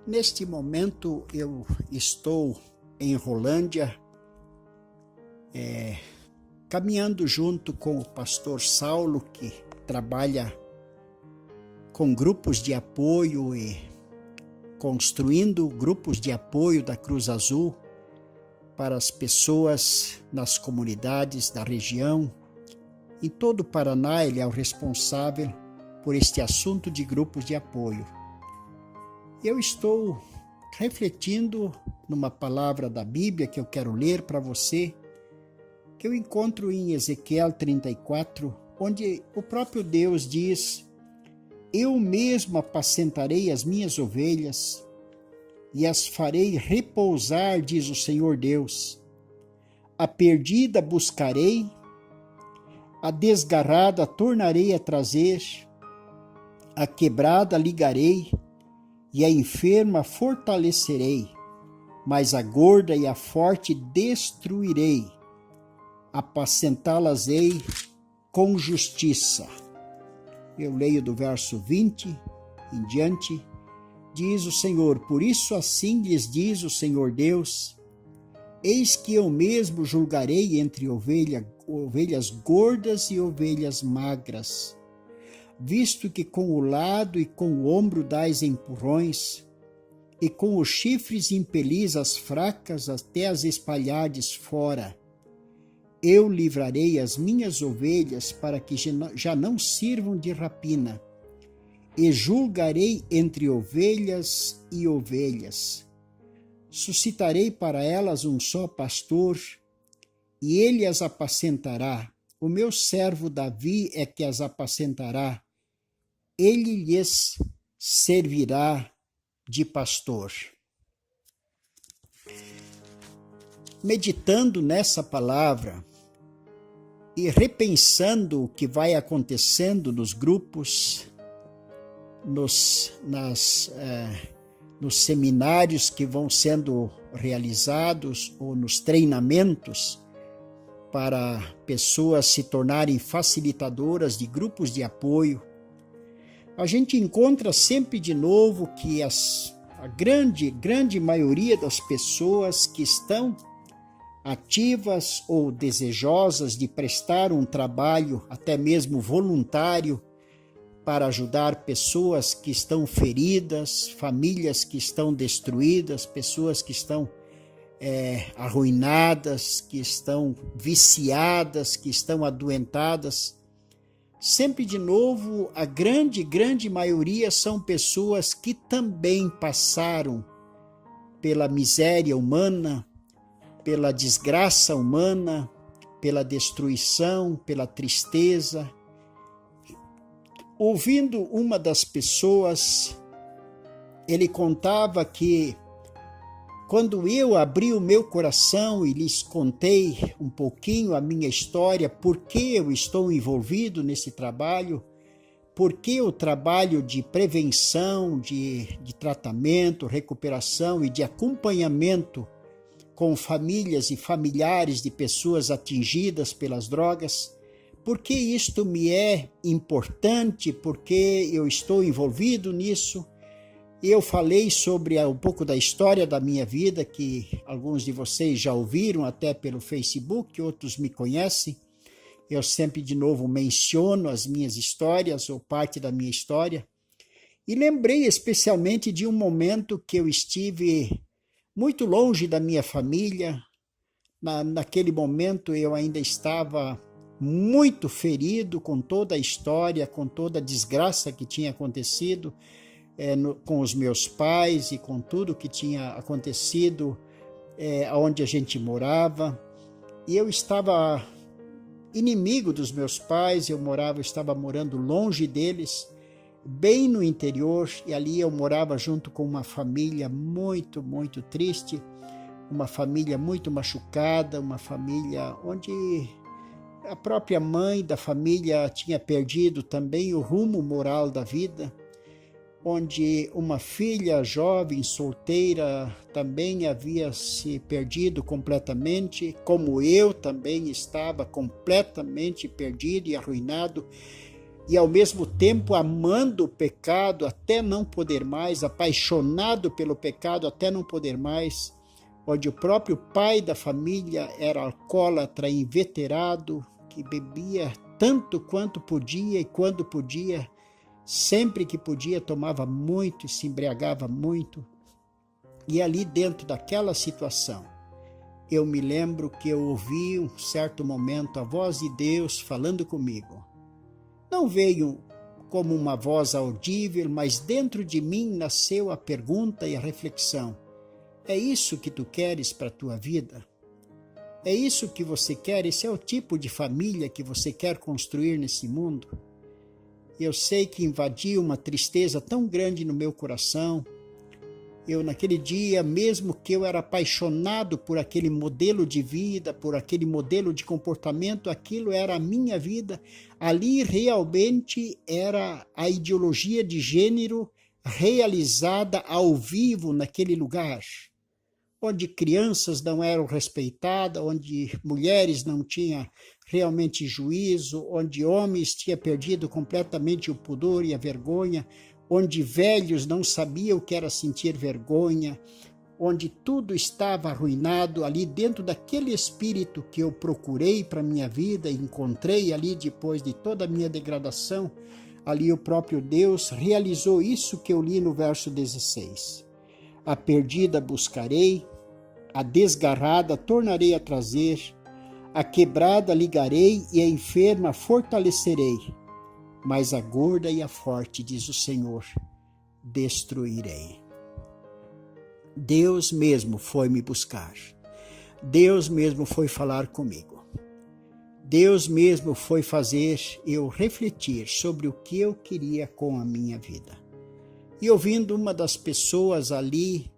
Neste momento eu estou em Rolândia, caminhando junto com o pastor Saulo, que trabalha com grupos de apoio e construindo grupos de apoio da Cruz Azul para as pessoas nas comunidades da região. Em todo o Paraná, ele é o responsável por este assunto de grupos de apoio. Eu estou refletindo numa palavra da Bíblia que eu quero ler para você, que eu encontro em Ezequiel 34, onde o próprio Deus diz: eu mesmo apacentarei as minhas ovelhas e as farei repousar, diz o Senhor Deus. A perdida buscarei, a desgarrada tornarei a trazer, a quebrada ligarei e a enferma fortalecerei, mas a gorda e a forte destruirei, apacentá-las-ei com justiça. Eu leio do verso 20 em diante. Diz o Senhor: por isso assim lhes diz o Senhor Deus: eis que eu mesmo julgarei entre ovelhas gordas e ovelhas magras, visto que com o lado e com o ombro dais empurrões, e com os chifres impelis as fracas até as espalhardes fora. Eu livrarei as minhas ovelhas para que já não sirvam de rapina, e julgarei entre ovelhas e ovelhas. Suscitarei para elas um só pastor, e ele as apacentará. O meu servo Davi é que as apacentará. Ele lhes servirá de pastor. Meditando nessa palavra e repensando o que vai acontecendo nos grupos, nos seminários que vão sendo realizados ou nos treinamentos para pessoas se tornarem facilitadoras de grupos de apoio, a gente encontra sempre de novo que a grande maioria das pessoas que estão ativas ou desejosas de prestar um trabalho, até mesmo voluntário, para ajudar pessoas que estão feridas, famílias que estão destruídas, pessoas que estão arruinadas, que estão viciadas, que estão adoentadas. Sempre de novo, a grande maioria são pessoas que também passaram pela miséria humana, pela desgraça humana, pela destruição, pela tristeza. Ouvindo uma das pessoas, ele contava que quando eu abri o meu coração e lhes contei um pouquinho a minha história, por que eu estou envolvido nesse trabalho, por que o trabalho de prevenção, de tratamento, recuperação e de acompanhamento com famílias e familiares de pessoas atingidas pelas drogas, por que isto me é importante, por que eu estou envolvido nisso. Eu falei sobre um pouco da história da minha vida, que alguns de vocês já ouviram até pelo Facebook, outros me conhecem. Eu sempre de novo menciono as minhas histórias ou parte da minha história. E lembrei especialmente de um momento que eu estive muito longe da minha família. Naquele momento eu ainda estava muito ferido com toda a história, com toda a desgraça que tinha acontecido com os meus pais e com tudo que tinha acontecido onde a gente morava. E eu estava inimigo dos meus pais, eu estava morando longe deles, bem no interior, e ali eu morava junto com uma família muito triste, uma família muito machucada, uma família onde a própria mãe da família tinha perdido também o rumo moral da vida, onde uma filha jovem, solteira, também havia se perdido completamente, como eu também estava completamente perdido e arruinado. e ao mesmo tempo amando o pecado até não poder mais, apaixonado pelo pecado até não poder mais, onde o próprio pai da família era alcoólatra, inveterado, que bebia tanto quanto podia e quando podia, sempre que podia tomava muito e se embriagava muito. E ali dentro daquela situação, eu me lembro que eu ouvi um certo momento a voz de Deus falando comigo. Não veio como uma voz audível, mas dentro de mim nasceu a pergunta e a reflexão. É isso que tu queres para a tua vida? É isso que você quer? Esse é o tipo de família que você quer construir nesse mundo? Eu sei que invadiu uma tristeza tão grande no meu coração. Eu, naquele dia, mesmo que eu era apaixonado por aquele modelo de vida, por aquele modelo de comportamento, aquilo era a minha vida. Ali realmente era a ideologia de gênero realizada ao vivo naquele lugar, onde crianças não eram respeitadas, onde mulheres não tinham realmente juízo, onde homens tinham perdido completamente o pudor e a vergonha, onde velhos não sabiam o que era sentir vergonha, onde tudo estava arruinado, ali dentro daquele espírito que eu procurei para a minha vida, encontrei ali depois de toda a minha degradação, ali o próprio Deus realizou isso que eu li no verso 16. A perdida buscarei, a desgarrada tornarei a trazer, a quebrada ligarei e a enferma fortalecerei, mas a gorda e a forte, diz o Senhor, destruirei. Deus mesmo foi me buscar. Deus mesmo foi falar comigo. Deus mesmo foi fazer eu refletir sobre o que eu queria com a minha vida. E ouvindo uma das pessoas ali,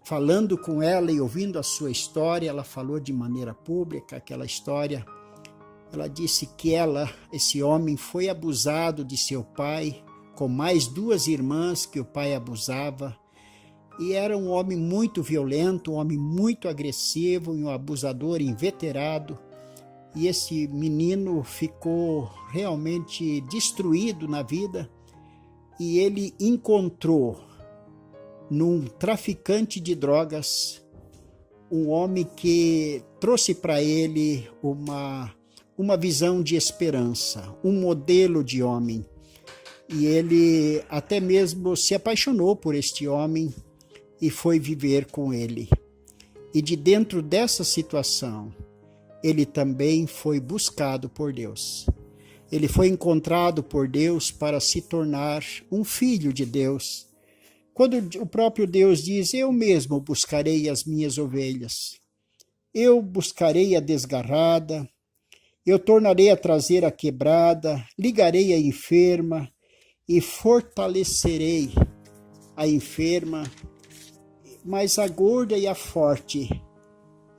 falando com ela e ouvindo a sua história, ela falou de maneira pública aquela história. Ela disse que esse homem foi abusado de seu pai, com mais 2 irmãs que o pai abusava, e era um homem muito violento, um homem muito agressivo, um abusador inveterado, e esse menino ficou realmente destruído na vida, e ele encontrou num traficante de drogas um homem que trouxe para ele uma visão de esperança, um modelo de homem. E ele até mesmo se apaixonou por este homem e foi viver com ele. E de dentro dessa situação, ele também foi buscado por Deus. Ele foi encontrado por Deus para se tornar um filho de Deus. Quando o próprio Deus diz, eu mesmo buscarei as minhas ovelhas, eu buscarei a desgarrada, eu tornarei a trazer a quebrada, ligarei a enferma e fortalecerei a enferma, mas a gorda e a forte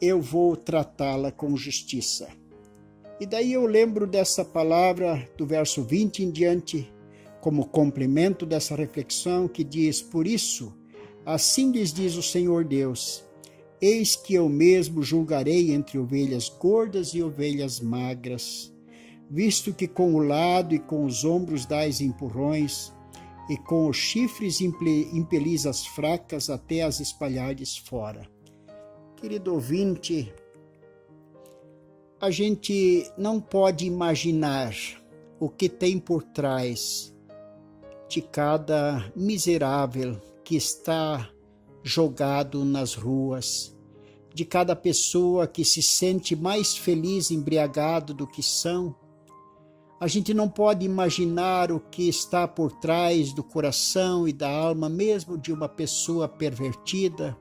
eu vou tratá-la com justiça. E daí eu lembro dessa palavra do verso 20 em diante, como complemento dessa reflexão que diz, por isso, assim lhes diz o Senhor Deus, eis que eu mesmo julgarei entre ovelhas gordas e ovelhas magras, visto que com o lado e com os ombros dais empurrões, e com os chifres impelis as fracas até as espalhardes fora. Querido ouvinte, a gente não pode imaginar o que tem por trás de cada miserável que está jogado nas ruas, de cada pessoa que se sente mais feliz embriagado do que são. A gente não pode imaginar o que está por trás do coração e da alma mesmo de uma pessoa pervertida,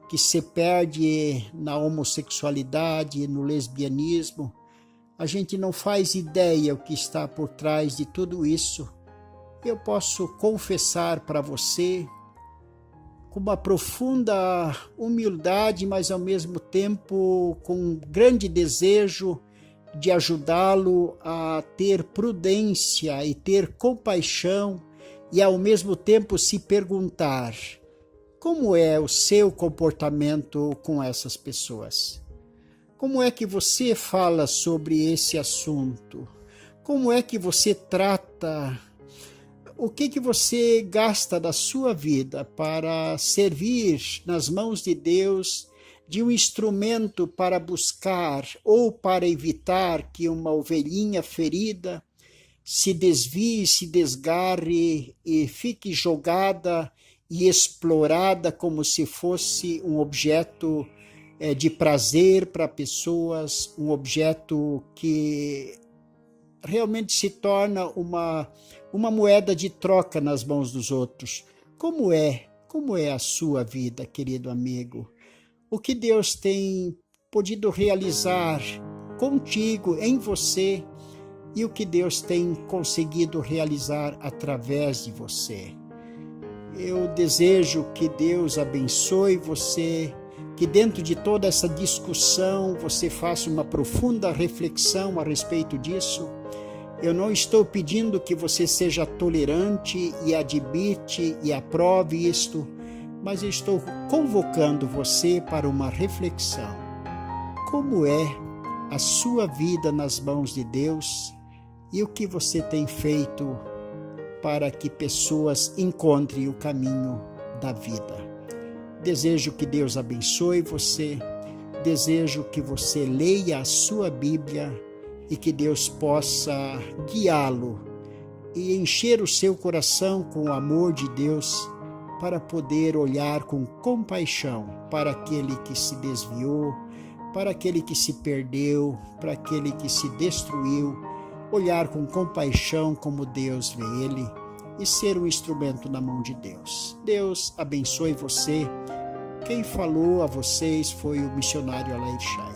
que se perde na homossexualidade, no lesbianismo. A gente não faz ideia o que está por trás de tudo isso. Eu posso confessar para você, com uma profunda humildade, mas ao mesmo tempo com um grande desejo de ajudá-lo a ter prudência e ter compaixão e ao mesmo tempo se perguntar como é o seu comportamento com essas pessoas. Como é que você fala sobre esse assunto? Como é que você trata, o que você gasta da sua vida para servir nas mãos de Deus de um instrumento para buscar ou para evitar que uma ovelhinha ferida se desvie, se desgarre e fique jogada e explorada como se fosse um objeto de prazer para pessoas, um objeto que realmente se torna uma moeda de troca nas mãos dos outros. Como é a sua vida, querido amigo? O que Deus tem podido realizar contigo, em você, e o que Deus tem conseguido realizar através de você. Eu desejo que Deus abençoe você, que dentro de toda essa discussão você faça uma profunda reflexão a respeito disso. Eu não estou pedindo que você seja tolerante e admite e aprove isto, mas eu estou convocando você para uma reflexão. Como é a sua vida nas mãos de Deus e o que você tem feito para que pessoas encontrem o caminho da vida? Desejo que Deus abençoe você, desejo que você leia a sua Bíblia e que Deus possa guiá-lo e encher o seu coração com o amor de Deus para poder olhar com compaixão para aquele que se desviou, para aquele que se perdeu, para aquele que se destruiu, olhar com compaixão como Deus vê ele e ser um instrumento na mão de Deus. Deus abençoe você. Quem falou a vocês foi o missionário Alair Chai.